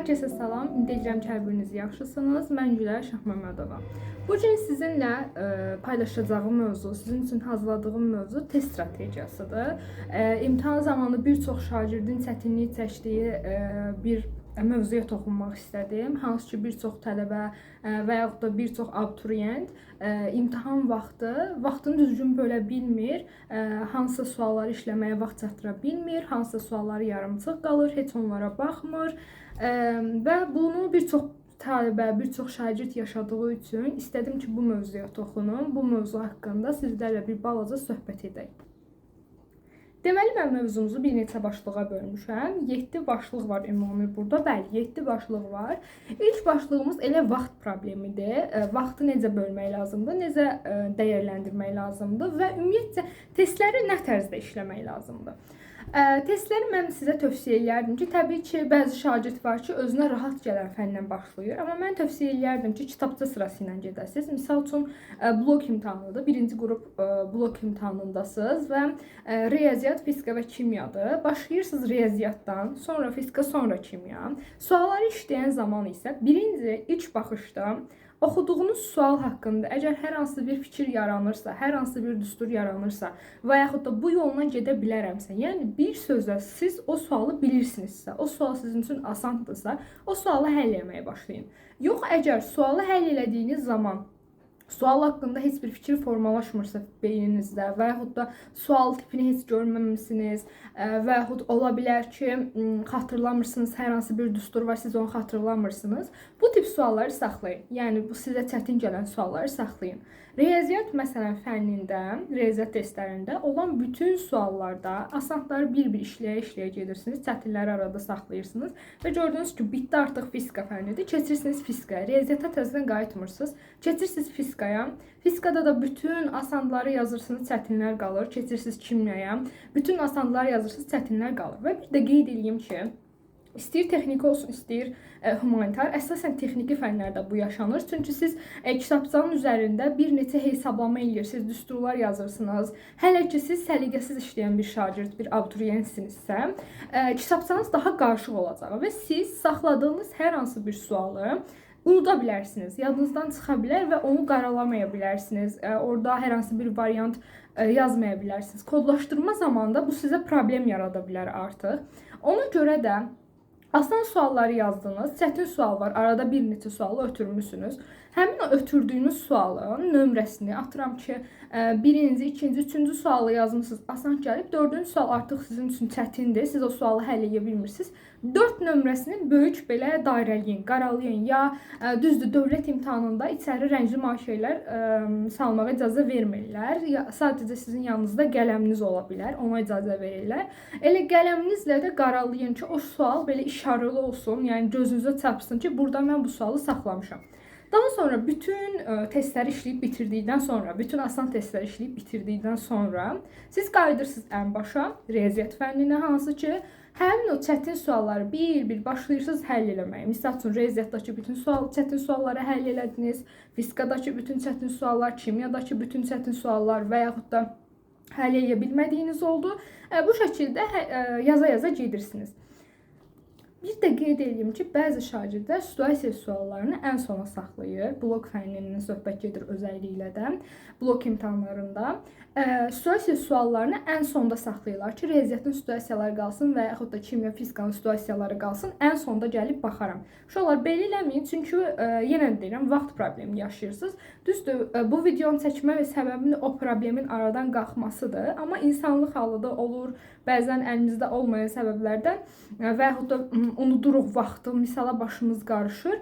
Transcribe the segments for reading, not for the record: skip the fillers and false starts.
Hər kəsə salam. Ümid edirəm ki, hər biriniz yaxşısınız. Mən Gülər Şahməmmədova. Bu gün sizinlə paylaşacağım mövzu, sizin üçün hazırladığım mövzu test strategiyasıdır. İmtahan zamanı bir çox şagirdin çətinlik çəkdiyi bir mövzuya toxunmaq istədim. Hansı ki, bir çox tələbə və yaxud da bir çox abituriyent imtahan vaxtını düzgün bölə bilmir, hansısa sualları işləməyə vaxt çatdıra bilmir, hansısa sualları yarımçıq qalır, heç onlara baxmır və bunu bir çox tələbə, bir çox şagird yaşadığı üçün istədim ki, bu mövzuya toxunum, bu mövzu haqqında sizlərlə bir balaca söhbət edək. Deməli, mən mövzumuzu bir neçə başlığa bölmüşəm. 7 başlıq var ümumi burada. Bəli, 7 başlıq var. İlk başlığımız elə vaxt problemidir. Vaxtı necə bölmək lazımdır, necə dəyərləndirmək lazımdır və ümumiyyətcə testləri nə tərzdə işləmək lazımdır. Testləri mən sizə tövsiyə edərdim ki, təbii ki, bəzi şagird var ki, özünə rahat gələn fəndən başlayır. Amma mən tövsiyə edərdim ki, kitabça sırası ilə gedəsiniz. Misal üçün, blok imtahanıdır. Birinci qrup blok imtahanındasınız və riyaziyyat, fizika və kimyadır. Başlayırsınız riyaziyyatdan, sonra fizika, sonra kimya. Sualları işləyən zaman isə birinci, ilk baxışda oxuduğunuz sual haqqında əgər hər hansı bir fikir yaranırsa, hər hansı bir düstur yaranırsa və yaxud da bu yolla gedə bilərəmsə, yəni bir sözlə siz o sualı bilirsinizsə, o sual sizin üçün asandırsa, o sualı həll etməyə başlayın. Yox, əgər sualı həll elədiyiniz zaman sual haqqında heç bir fikir formalaşmırsa beyninizdə və yaxud da sual tipini heç görməmisiniz və yaxud ola bilər ki, xatırlamırsınız, hər hansı bir düstur var, siz onu xatırlamırsınız. Bu tip sualları saxlayın. Yəni, bu sizə çətin gələn sualları saxlayın. Riyaziyyat məsələn fənnində, riyaziyyat testlərində olan bütün suallarda asanları bir-bir işləyə-işləyə gedirsiniz, çətinləri arada saxlayırsınız və gördüyünüz ki, bitdi artıq fizika fənnidir, keçirsiniz fizikaya, riyaziyyata təzədən qayıtmırsınız, keçirsiniz fizikaya, fizikada da bütün asanları yazırsınız, çətinlər qalır, keçirsiniz kimyaya, bütün asanları yazırsınız, çətinlər qalır və bir də qeyd edeyim ki, İstəyir texniki olsun, istəyir humanitar. Əsasən texniki fənlərdə bu yaşanır. Çünki siz kitabçanın üzərində bir neçə hesablama edirsiniz, düsturlar yazırsınız. Hələ ki, siz səliqəsiz işləyən bir şagird, bir abituriyentsinizsə, kitabçanız daha qarışıq olacaq və siz saxladığınız hər hansı bir sualı unuda bilərsiniz, yadınızdan çıxa bilər və onu qaralamaya bilərsiniz. Orada hər hansı bir variant yazmaya bilərsiniz. Kodlaşdırma zamanında bu sizə problem yarada bilər artıq. Ona görə də asan sualları yazdınız, çətin sual var, arada bir neçə sualı ötürmüsünüz. Həmin o ötürdüyünüz sualın nömrəsini, atıram ki, birinci, ikinci, üçüncü sualı yazmışsınız, asan gəlib, dördüncü sual artıq sizin üçün çətindir, siz o sualı həll edə bilmirsiniz. 4 nömrəsini böyük belə dairələyin, qaralayın, ya düzdür, dövlət imtahanında içəri rəngli şeylər salmağa icazə vermirlər. Sadəcə sizin yanınızda qələminiz ola bilər, ona icazə verirlər. Elə qələminizlə də qaralayın ki, o sual belə işarəli olsun, yəni gözünüzə çarpsın ki, burada mən bu sualı saxlamışam. Daha sonra bütün testləri işləyib bitirdikdən sonra, bütün asan testləri işləyib bitirdikdən sonra siz qayıdırsınız ən başa, riyaziyyat fənninə, hansı ki, həmin o çətin sualları bir-bir başlayırsınız həll eləməyə. Misal üçün, riyaziyyatdakı bütün çətin sualları həll elədiniz, fizikadakı bütün çətin suallar, kimyadakı bütün çətin suallar və yaxud da həll edə bilmədiyiniz oldu. Bu şəkildə yaza-yaza gedirsiniz. Bir də qeyd edeyim ki, bəzi şagirdlər situasiya suallarını ən sona saxlayır. Blok fənnindən söhbət gedir özəlliklə də, blok imtahanlarında. Situasiya suallarını ən sonda saxlayırlar ki, riyaziyyatın situasiyaları qalsın və yaxud da kimya, fizikanın situasiyaları qalsın, ən sonda gəlib baxaram. Şuralar belə eləməyin, çünki yenə deyirəm, vaxt problemi yaşayırsınız. Düzdür, bu videonu çəkmə və səbəbin o problemin aradan qalxmasıdır, amma insanlıq halı da olur, bəzən əlimizdə olmayan səbəblərdən və yaxud da unuduruq vaxtı, misala başımız qarışır,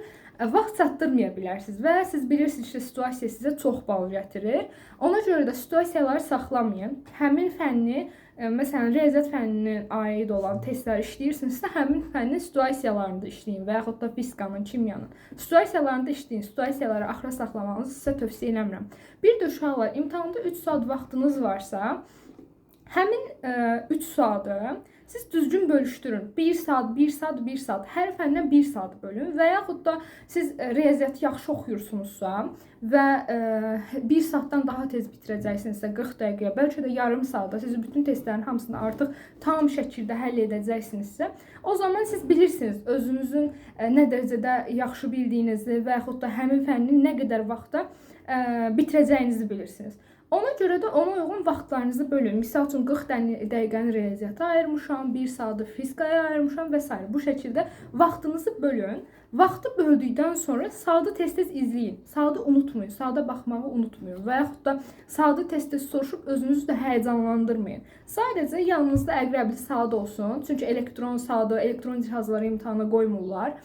vaxt çatdırmaya bilərsiniz və siz bilirsiniz ki, situasiya sizə çox bal gətirir. Ona görə də situasiyaları saxlamayın. Həmin fənni, məsələn, riyaziyyat fənninə aid olan testlər işləyirsinizsə, həmin fənnin situasiyalarında işləyin və yaxud da fizikanın, kimyanın. Situasiyalarında işləyin, situasiyaları axıra saxlamanızı sizə tövsiyə eləmirəm. Bir də uşaqlar, imtahanda 3 saat vaxtınız varsa, həmin 3 saatı siz düzgün bölüşdürün. 1 saat, 1 saat, 1 saat. Hər fəndən 1 saat bölün və yaxud da siz riyaziyyatı yaxşı oxuyursunuzsa və 1 saatdan daha tez bitirəcəksinizsə 40 dəqiqəyə, bəlkə də yarım saatda siz bütün testlərin hamısını artıq tam şəkildə həll edəcəksinizsə, o zaman siz bilirsiniz özünüzün nə dərəcədə yaxşı bildiyinizi və yaxud da həmin fənnin nə qədər vaxtda bitirəcəyinizi bilirsiniz. Ona görə də ona uyğun vaxtlarınızı bölün. Misal üçün 40 dəqiqəni riyaziyyata ayırmışam, 1 saatı fizikaya ayırmışam və s. Bu şəkildə vaxtınızı bölün. Vaxtı böldükdən sonra saatı tez-tez izləyin. Saatı unutmayın, saata baxmağı unutmayın və yaxud da saatı tez-tez soruşub özünüzü də həyəcanlandırmayın. Sadəcə yanınızda əqrəbli saat olsun. Çünki elektron saatı, elektron cihazları imtahana qoymurlar.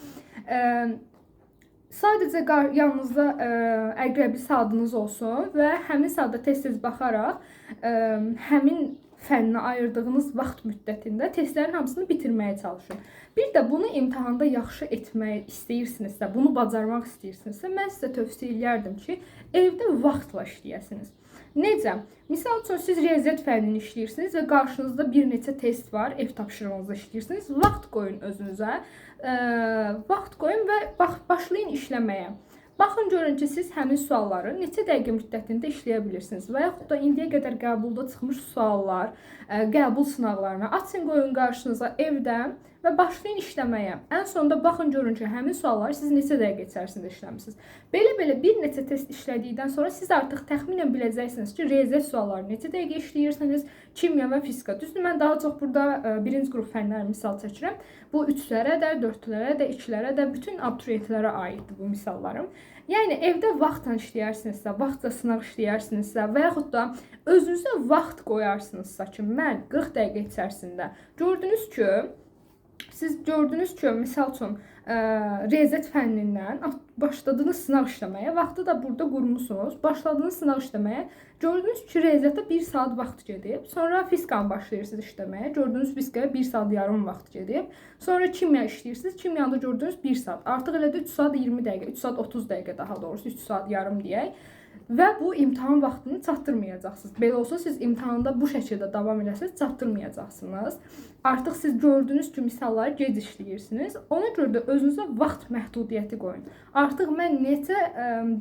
Sadəcə yanınızda əqrəbi saatınız olsun və həmin saata tez-tez baxaraq həmin fənnə ayırdığınız vaxt müddətində testlərin hamısını bitirməyə çalışın. Bir də bunu imtahanda yaxşı etmək istəyirsinizsə, bunu bacarmaq istəyirsinizsə, mən sizə tövsiyə edərdim ki, evdə vaxtla işləyəsiniz. Necə? Misal üçün siz riyaziyyat fənnini işləyirsiniz və qarşınızda bir neçə test var, ev tapşırığınızda işləyirsiniz. Vaxt qoyun özünüzə, vaxt qoyun və başlayın işləməyə. Baxın görün ki, siz həmin sualları neçə dəqiqə müddətində işləyə bilirsiniz və yaxud da indiyə qədər qəbulda çıxmış suallar, qəbul sınaqlarına açın qoyun qarşınıza evdə və başlayın işləməyə. Ən sonunda baxın görün ki, həmin sualları siz neçə dəqiqə içərisində işləmisiniz. Belə bir neçə test işlədikdən sonra siz artıq təxminən biləcəksiniz ki, riyaziyyat sualları neçə dəqiqə işləyirsiniz, kimya və fizika. Düzdür, mən daha çox burada birinci qrup fənləri misal çəkirəm. Bu 3-lərə də, 4-lərə də, 2-lərə də, bütün abituriyentlərə aiddir bu misallarım. Yəni evdə vaxtla işləyərsinizsə, vaxtla sınaq işləyərsinizsə və yaxud da özünüzə vaxt qoyarsınızsa ki, mən 40 dəqiqə içərisində gördünüz ki, misal üçün riyaziyyat fənnindən başladınız sınaq işləməyə, vaxtı da burada qurmusunuz, başladınız sınaq işləməyə, gördünüz ki, riyaziyyata 1 saat vaxt gedib, sonra fizikanı başlayırsınız işləməyə, gördünüz fizikaya 1 saat yarım vaxt gedib, sonra kimya işləyirsiniz, kimyada gördünüz 1 saat, artıq elə də 3 saat 20 dəqiqə, 3 saat 30 dəqiqə daha doğrusu, 3 saat yarım deyək. Və bu imtahan vaxtını çatdırmayacaqsınız. Belə olsa siz imtahanda bu şəkildə davam edəsiniz, çatdırmayacaqsınız. Artıq siz gördünüz ki, misalları gec işləyirsiniz. Ona görə də özünüzə vaxt məhdudiyyəti qoyun. Artıq mən neçə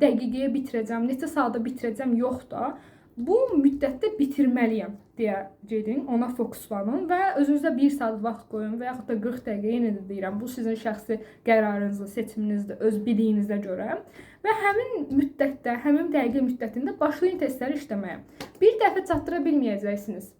dəqiqəyə bitirəcəm, neçə saata bitirəcəm yox da, bu müddətdə bitirməliyəm deyə gedin, ona fokuslanın və özünüzə 1 saat vaxt qoyun və yaxud da 40 dəqiqə, yenə də deyirəm, bu sizin şəxsi qərarınızdır, seçiminizdir, öz biliyinizə görə və həmin müddətdə, həmin dəqiqə müddətində başlayın testləri işləməyə. Bir dəfə çatdıra bilməyəcəksiniz.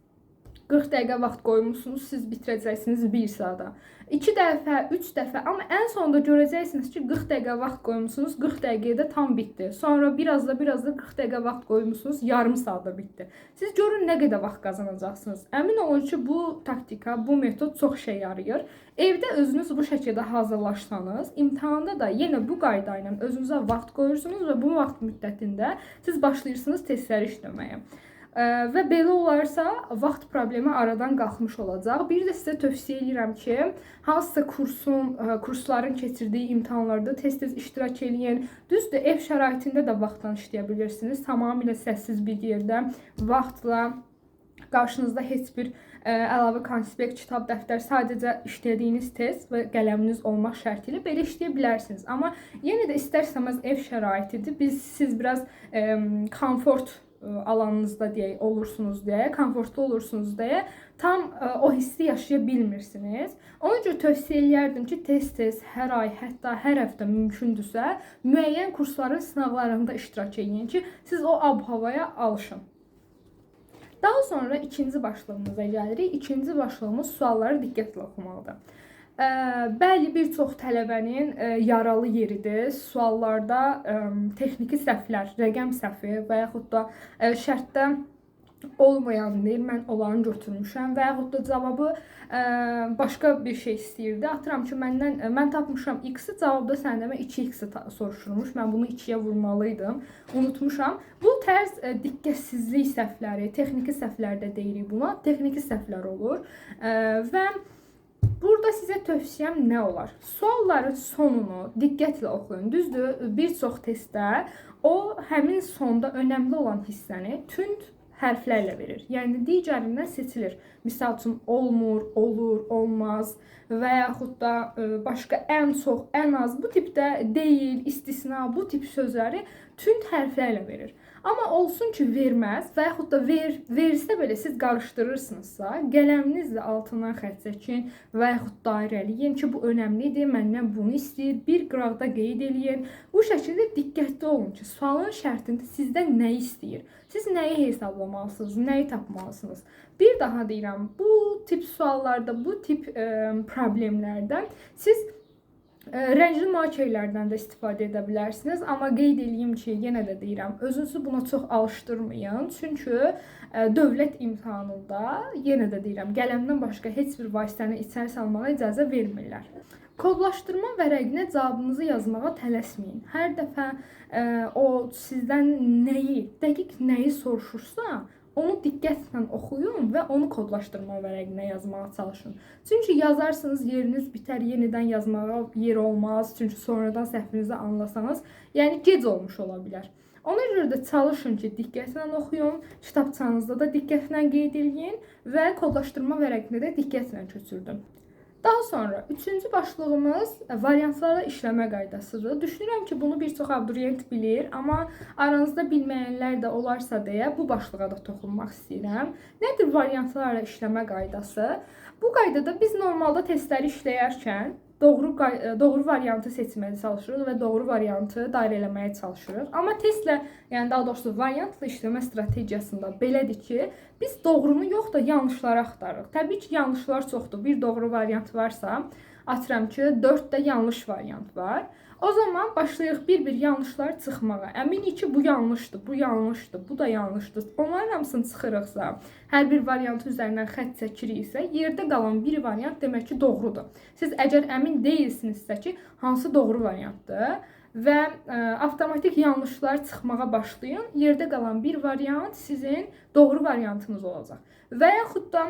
40 dəqiqə vaxt qoymusunuz, siz bitirəcəksiniz 1 saata. 2 dəfə, 3 dəfə, amma ən sonunda görəcəksiniz ki, 40 dəqiqə vaxt qoymusunuz, 40 dəqiqədə tam bitdi. Sonra biraz da 40 dəqiqə vaxt qoymusunuz, yarım saata bitdi. Siz görün nə qədər vaxt qazanacaqsınız. Əmin olun ki, bu taktika, bu metod çox işə yarayır. Evdə özünüz bu şəkildə hazırlaşsanız, imtahanda da yenə bu qayda ilə özünüzə vaxt qoyursunuz və bu vaxt müddətində siz başlayırsınız testləri işləməyə. Və belə olarsa, vaxt problemi aradan qalxmış olacaq. Bir də sizə tövsiyə edirəm ki, hansısa kursların keçirdiyi imtahanlarda tez-tez iştirak edin. Düzdür, ev şəraitində də vaxtdan işləyə bilirsiniz. Tamamilə səssiz bir yerdə, vaxtla, qarşınızda heç bir əlavə konspekt, kitab, dəftər, sadəcə işlədiyiniz test və qələminiz olmaq şərti ilə belə işləyə bilərsiniz. Amma yenə də istər-istəməz ev şəraitidir. Siz biraz komfort alanınızda deyək, olursunuz deyə, komfortlu olursunuz deyə tam o hissi yaşaya bilmirsiniz. Ona görə tövsiyə edərdim ki, tez-tez, hər ay, hətta hər həftə mümkündürsə, müəyyən kursların sınaqlarında iştirak edin ki, siz o ab-havaya alışın. Daha sonra ikinci başlığımıza gəlirik. İkinci başlığımız sualları diqqətlə oxumaqdır. Bəli, bir çox tələbənin yaralı yeridir. Suallarda texniki səhvlər, rəqəm səhvi və yaxud da şərtdə olmayandır. Mən olanı götürmüşəm və yaxud da cavabı başqa bir şey istəyirdi. Atıram ki, mən tapmışam X-i, cavabda səndən 2X-i soruşulmuş. Mən bunu 2-yə vurmalıydım. Unutmuşam. Bu tərz diqqətsizlik səhvləri, texniki səhvlər də deyirik buna. Texniki səhvlər olur və burada sizə tövsiyəm nə olar? Sualların sonunu diqqətlə oxuyun. Düzdür, bir çox testdə o həmin sonda önəmli olan hissəni tünd hərflərlə verir. Yəni digərindən seçilir. Misal üçün olmur, olur, olmaz və yaxud da başqa ən çox, ən az bu tipdə deyil, istisna bu tip sözləri tünd hərflərlə verir. Amma olsun ki verməz və yaxud da versə belə siz qarışdırırsınızsa, qələminizlə altından xətt çəkin və yaxud dairələyin ki bu önəmlidir, məndən bunu istəyir, bir qıraqda qeyd eləyin. Bu şəkildə diqqətli olun ki, sualın şərtində sizdən nə istəyir? Siz nəyi hesablamalısınız, nəyi tapmalısınız? Bir daha deyirəm, bu tip suallarda, bu tip problemlərdən siz rəngli markerlərdən də istifadə edə bilərsiniz. Amma qeyd edeyim ki, yenə də deyirəm, özünüzü buna çox alışdırmayın. Çünki dövlət imtahanında, yenə də deyirəm, qələmdən başqa heç bir vasitəni içəri salmağa icazə vermirlər. Kodlaşdırma vərəqinə cavabınızı yazmağa tələsməyin. Hər dəfə o sizdən nəyi, dəqiq nəyi soruşursa, onu diqqətlə oxuyun və onu kodlaşdırma vərəqinə yazmağa çalışın. Çünki yazarsınız, yeriniz bitər, yenidən yazmağa yer olmaz. Çünki sonradan səhvinizi anlasanız, yəni gec olmuş ola bilər. Ona görə də çalışın ki, diqqətlə oxuyun, kitabçanızda da diqqətlə qeyd edin və kodlaşdırma vərəqinə də diqqətlə köçürdün. Daha sonra üçüncü başlığımız variantlarla işləmə qaydasıdır. Düşünürəm ki, bunu bir çox abituriyent bilir, amma aranızda bilməyənlər də olarsa deyə bu başlığa da toxunmaq istəyirəm. Nədir variantlarla işləmə qaydası? Bu qaydada biz normalda testləri işləyərkən doğru variantı seçməyə çalışırıq və doğru variantı dairələməyə çalışırıq. Amma testlə, yəni daha doğrusu variantla işləmə strategiyasında belədir ki, biz doğrunu yox da yanlışları axtarırıq. Təbii ki, yanlışlar çoxdur. Bir doğru variant varsa, atıram ki, 4 də yanlış variant var. O zaman başlayırıq bir-bir yanlışlar çıxmağa. Əminik ki, bu yanlışdır, bu yanlışdır, bu da yanlışdır. Onların hamısını çıxırıqsa, hər bir variantı üzərindən xətt çəkiriksə, yerdə qalan bir variant demək ki, doğrudur. Siz əgər əmin deyilsinizsə ki, hansı doğru variantdır və avtomatik yanlışlar çıxmağa başlayın, yerdə qalan bir variant sizin doğru variantınız olacaq. Və yaxud da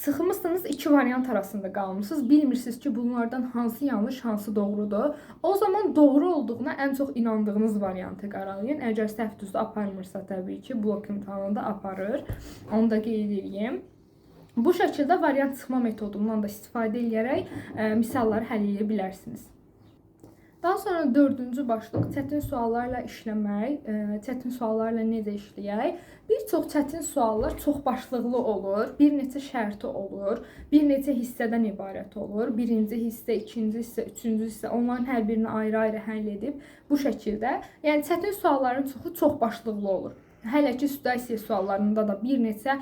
çıxmışsınız, iki variant arasında qalmışsınız. Bilmirsiniz ki, bunlardan hansı yanlış, hansı doğrudur. O zaman doğru olduğuna ən çox inandığınız variantı qaralayın. Əgər səhv düzü aparmırsa, təbii ki, blok imtahanında aparır. Onu da qeyd edeyim. Bu şəkildə variant çıxma metodundan da istifadə edərək misalları həll edə bilərsiniz. Daha sonra dördüncü başlıq çətin suallarla işləmək, çətin suallarla necə işləyək? Bir çox çətin suallar çox başlıqlı olur, bir neçə şərti olur, bir neçə hissədən ibarət olur. Birinci hissə, ikinci hissə, üçüncü hissə, onların hər birini ayrı-ayrı həll edib bu şəkildə. Yəni çətin sualların çoxu çox başlıqlı olur. Hələ ki, situasiya suallarında da bir neçə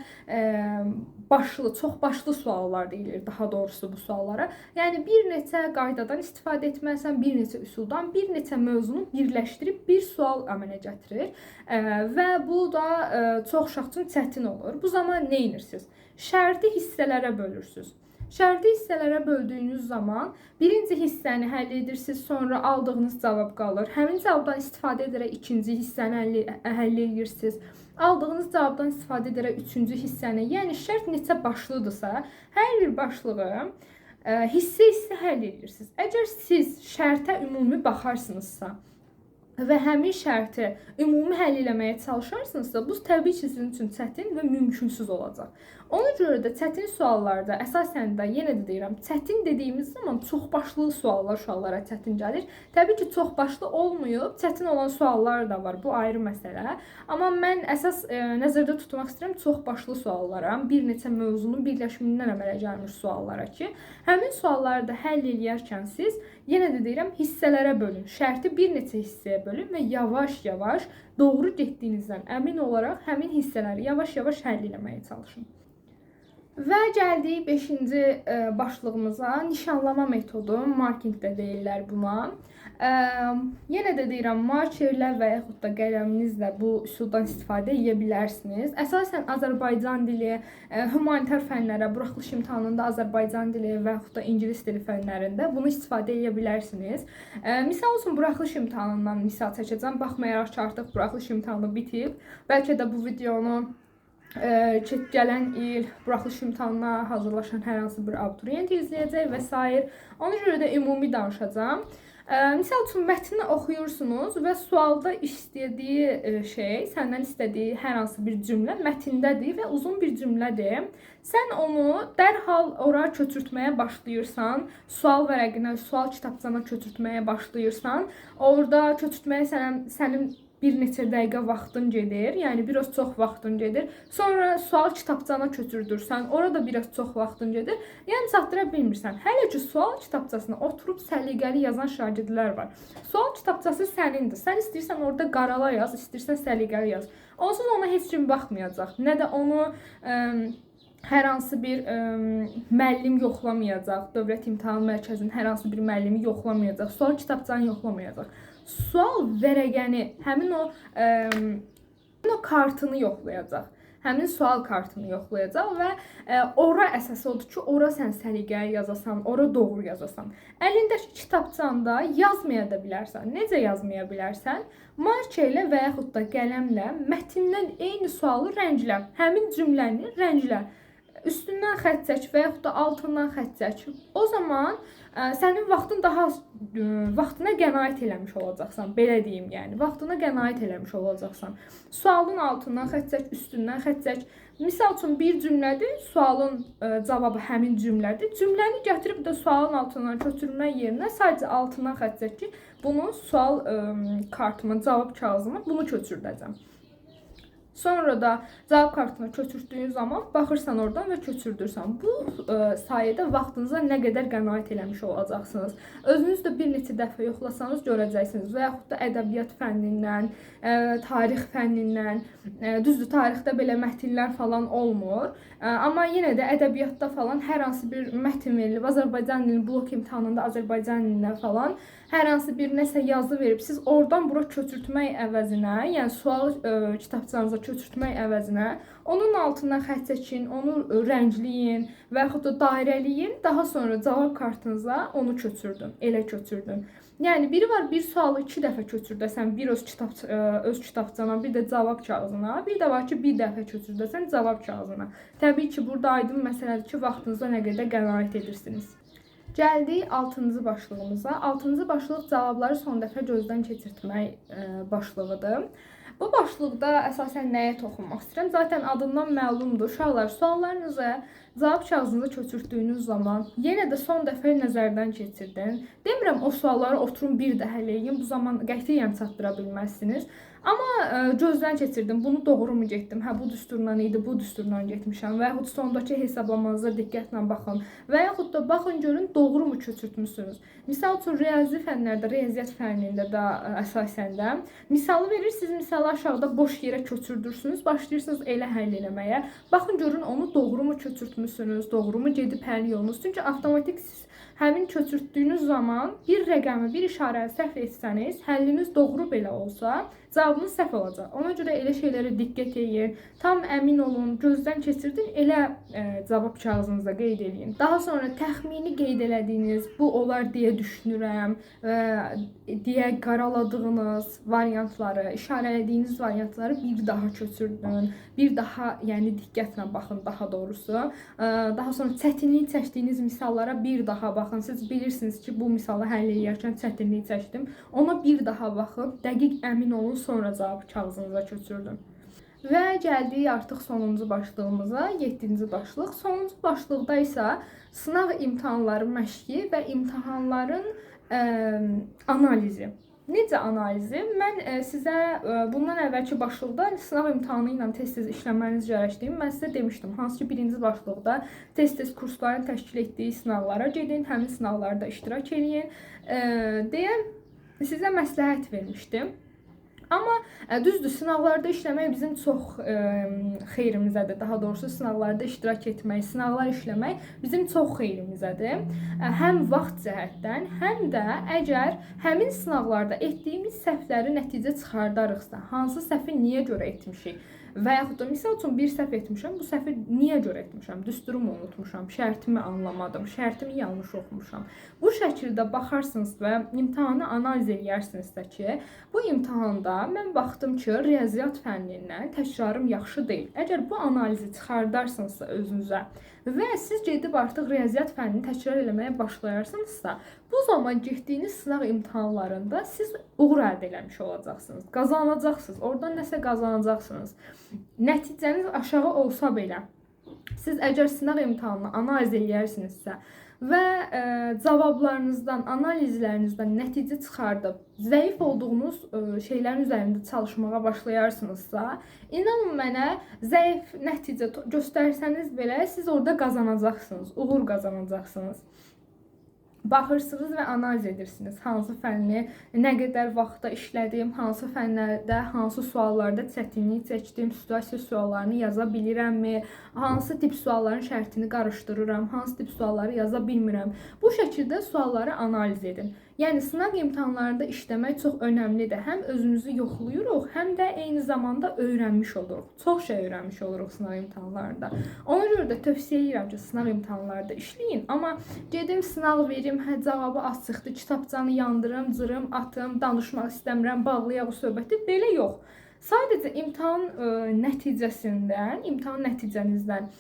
çox başlı suallar deyilir, daha doğrusu bu suallara. Yəni bir neçə qaydadan istifadə etməlisən, bir neçə üsuldan, bir neçə mövzunu birləşdirib bir sual əmələ gətirir və bu da çox uşaq üçün çətin olur. Bu zaman nə edirsiniz? Şərti hissələrə bölürsünüz. Şərti hissələrə böldüyünüz zaman birinci hissəni həll edirsiniz, sonra aldığınız cavab qalır. Həmin cavabdan istifadə edərək ikinci hissəni həll edirsiniz. Aldığınız cavabdan istifadə edərək üçüncü hissəni, yəni şərt neçə başlıdırsa, hər bir başlığı hissə həll edirsiniz. Əgər siz şərtə ümumi baxarsınızsa və həmin şərti ümumi həll eləməyə çalışarsınızsa, bu təbii ki, sizin üçün çətin və mümkünsüz olacaq. Ona görə də çətin suallarda əsasən də yenə də deyirəm, çətin dediyimiz zaman çoxbaşlı suallar uşaqlara çətin gəlir. Təbii ki, çoxbaşlı olmayıb, çətin olan suallar da var. Bu ayrı məsələ. Amma mən əsas nəzərdə tutmaq istəyirəm çoxbaşlı suallara, bir neçə mövzunun birləşimindən əmələ gəlmiş suallara ki, həmin sualları da həll edərkən siz yenə də deyirəm, hissələrə bölün. Şərti bir neçə hissəyə bölün və yavaş-yavaş doğru getdiyinizdən əmin olaraq həmin hissələri yavaş-yavaş həll etməyə çalışın. Və gəldik 5-ci başlığımıza, nişanlama metodu, marking də deyirlər buna. Yenə də deyirəm, markerlə və yaxud da qələminizlə bu üsuldan istifadə edə bilərsiniz. Əsasən Azərbaycan dili, humanitar fənlərə, buraxılış imtahanında Azərbaycan dili və yaxud da ingilis dili fənlərində bunu istifadə edə bilərsiniz. Misal üçün, buraxılış imtahanından misal çəkəcəm. Baxmayaraq ki, artıq buraxılış imtahanı bitib. Bəlkə də bu videonu gələn il buraxılış imtahanına hazırlaşan hər hansı bir abituriyent izləyəcək və s. Ona görə də ümumi danışacağım. Misal üçün mətni oxuyursunuz və sualda istədiyi şey, səndən istədiyi hər hansı bir cümlə mətndədir və uzun bir cümlədir. Sən onu dərhal ora köçürtməyə başlayırsan, sual vərəqinə, sual kitabçana köçürtməyə başlayırsan. Orada köçürtməyə sənin bir neçə dəqiqə vaxtın gedir, yəni biraz çox vaxtın gedir. Sonra sual kitabçana köçürdürsən, orada biraz çox vaxtın gedir. Yəni çatdıra bilmirsən. Hələ ki sual kitabçasına oturub səliqəli yazan şagirdlər var. Sual kitabçası sənindir. Sən istəyirsən orada qarala yaz, istəyirsən səliqəli yaz. Onsuz ona heç kim baxmayacaq. Nə də onu hər hansı bir müəllim yoxlamayacaq. Dövlət İmtahan Mərkəzinin hər hansı bir müəllimi yoxlamayacaq. Sual kitabçanı yoxlamayacaq. Sual vərəqəni, həmin o kartını yoxlayacaq. Həmin sual kartını yoxlayacaq və ora əsas odur ki, ora sən səliqəli yazasan, ora doğru yazasan. Əlindəki kitabçanda yazmaya da bilərsən. Necə yazmaya bilərsən? Marka ilə və yaxud da qələmlə mətndən eyni sualı rənglə, həmin cümləni rənglə. Üstündən xətt çək və yaxud da altından xətt çək. O zaman sənin vaxtın daha vaxtına qənaət eləmiş olacaqsan. Belə deyim, yəni vaxtına qənaət eləmiş olacaqsan. Sualın altından xətt çək, üstündən xətt çək. Misal üçün bir cümlədir, sualın cavabı həmin cümlədir. Cümləni gətirib də sualın altından köçürmək yerinə sadəcə altından xətt çək ki, bunu sual kartıma, cavab kağızıma bunu köçürdəcəm. Sonra da cavab kartına köçürtdüyün zaman baxırsan oradan və köçürdürsən. Bu sayədə vaxtınıza nə qədər qənaət eləmiş olacaqsınız. Özünüz də bir neçə dəfə yoxlasanız görəcəksiniz. Və yaxud da ədəbiyyat fənnindən, tarix fənnindən, düzdür, tarixdə belə mətnlər falan olmur. Amma yenə də ədəbiyyatda falan hər hansı bir mətn verilib, Azərbaycan dilinin blok imtahanında Azərbaycan dilində falan hər hansı bir nəsə yazı verib, siz oradan bura köçürtmək əvəzinə, yəni sual kitabçanıza köçürtmək əvəzinə onun altından xətt çəkin, onu rəngləyin və yaxud da dairələyin, daha sonra cavab kartınıza onu köçürdün, elə köçürdün. Yəni biri var, bir sualı 2 dəfə köçürdəsən, bir öz kitabçana, bir də cavab kağızına, bir də var ki, bir dəfə köçürdəsən cavab kağızına. Təbii ki, burada aydın məsələdir ki, vaxtınıza nə qədər qənaət edirsiniz. Gəldik 6-cı başlığımıza. 6-cı başlıq cavabları son dəfə gözdən keçirtmək başlığıdır. Bu başlıqda əsasən nəyə toxunmaq istəyirəm? Zaten adından məlumdur. Uşaqlar, suallarınızı cavab kağızınıza köçürtdüyünüz zaman yenə də son dəfə nəzərdən keçirdin. Demirəm o sualları oturun bir də həll edin. Bu zaman qətiyyən çatdıra bilməzsiniz. Amma gözdən keçirdim. Bunu doğru mu getdim? Hə, bu düsturdan idi, bu düsturdan getmişəm. Və yaxud sondakı hesablamanıza diqqətlə baxın. Və yaxud da baxın, görün, doğru mu köçürtmüsünüz? Misal üçün, riyazi fənlərdə, riyaziyyat fənində də əsasən də misalı verir, siz misalı aşağıda boş yerə köçürdürsünüz, başlayırsınız elə həll eləməyə. Baxın, görün, onu doğru mu köçürtmüsünüz, doğru mu gedib həll yolunuz? Çünki avtomatik siz həmin köçürtdüyünüz zaman bir rəqəmi, bir işarəni səhv etsəniz, həlliniz doğru belə olsa, cavabınız səhv olacaq. Ona görə elə şeylərə diqqət edin, tam əmin olun, gözdən keçirdin, elə cavab kağızınıza qeyd edin. Daha sonra təxmini qeyd elədiyiniz, bu olar deyə düşünürəm, deyə qaraladığınız variantları, işarələdiyiniz variantları bir daha köçürdün, bir daha, yəni diqqətlə baxın daha doğrusu. Daha sonra çətinlik çəkdiyiniz misallara bir daha baxın. Siz bilirsiniz ki, bu misalı həll edərkən çətinlik çəkdim. Ona bir daha baxıb, dəqiq əmin olun, sonra cavab kağızınıza köçürdüm. Və gəldik artıq sonuncu başlığımıza, 7-ci başlıq. Sonuncu başlıqda isə sınaq imtahanları məşqi və imtahanların analizi. Necə analizi? Mən sizə bundan əvvəlki başlıqda sınav imtahanı ilə tez-tez işləməniz gərəkdiyini mən sizə demişdim. Hansı ki, birinci başlıqda tez-tez kursların təşkil etdiyi sınavlara gedin, həmin sınavlarda iştirak edin deyə sizə məsləhət vermişdim. Amma düzdür, sınavlarda işləmək bizim çox xeyrimizədir. Daha doğrusu sınavlarda iştirak etmək, sınavlar işləmək bizim çox xeyrimizədir. Həm vaxt cəhətdən, həm də əgər həmin sınavlarda etdiyimiz səhvləri nəticə çıxardarıqsa, hansı səhvi niyə görə etmişik? Və yaxud da misal üçün bir səhv etmişəm, bu səhvi niyə görə etmişəm? Düsturumu unutmuşam, şərtimi anlamadım, şərtimi yanlış oxumuşam. Bu şəkildə baxarsınız və imtahanı analiz edərsinizsə ki, bu imtahanda mən baxdım ki, riyaziyyat fənnindən təkrarım yaxşı deyil. Əgər bu analizi çıxardarsınızsa özünüzə və siz gedib artıq riyaziyyat fənnini təkrar eləməyə başlayarsınızsa, bu zaman getdiyiniz sınaq imtahanlarında siz uğur əldə etmiş olacaqsınız. Qazanacaqsınız. Oradan nəsə qazanacaqsınız. Nəticəniz aşağı olsa belə, siz əgər sınaq imtahanını analiz edərsinizsə və cavablarınızdan, analizlərinizdən nəticə çıxardıb zəif olduğunuz şeylərin üzərində çalışmağa başlayarsınızsa, inanın mənə, zəif nəticə göstərsəniz belə siz orada qazanacaqsınız, uğur qazanacaqsınız. Baxırsınız və analiz edirsiniz. Hansı fənni nə qədər vaxtda işlədim, hansı fənlərdə, hansı suallarda çətinlik çəkdim, situasiya suallarını yaza bilirəmmi, hansı tip sualların şərtini qarışdırıram, hansı tip sualları yaza bilmirəm. Bu şəkildə sualları analiz edin. Yəni sınaq imtahanlarında işləmək çox önəmlidir. Həm özünüzü yoxlayırıq, həm də eyni zamanda öyrənmiş oluruq. Çox şey öyrənmiş oluruq sınaq imtahanlarında. Ona görə də tövsiyə edirəm ki, sınaq imtahanlarında işləyin. Amma gedim sınaq verim, hə cavabı açıqdır, kitabçanı yandırım, cırım, atım, danışmaq istəmirəm, bağlayaq bu söhbəti. Belə yox. Sadəcə imtahan nəticəsindən, imtahan nəticənizdən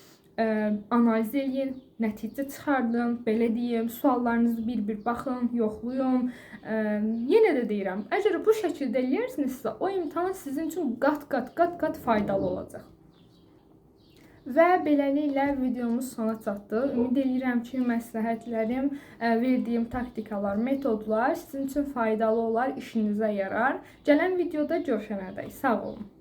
analiz eləyin, nəticə çıxardın, belə deyim, suallarınızı bir-bir baxın, yoxlayın. Yenə də deyirəm, əgər bu şəkildə eləyərsinizsə, o imtahan sizin üçün qat-qat faydalı olacaq. Və beləliklə videomuz sona çatdı. Ümid edirəm ki, məsləhətlərim, verdiyim taktikalar, metodlar sizin üçün faydalı olar, işinizə yarar. Gələn videoda görüşənədək. Sağ olun.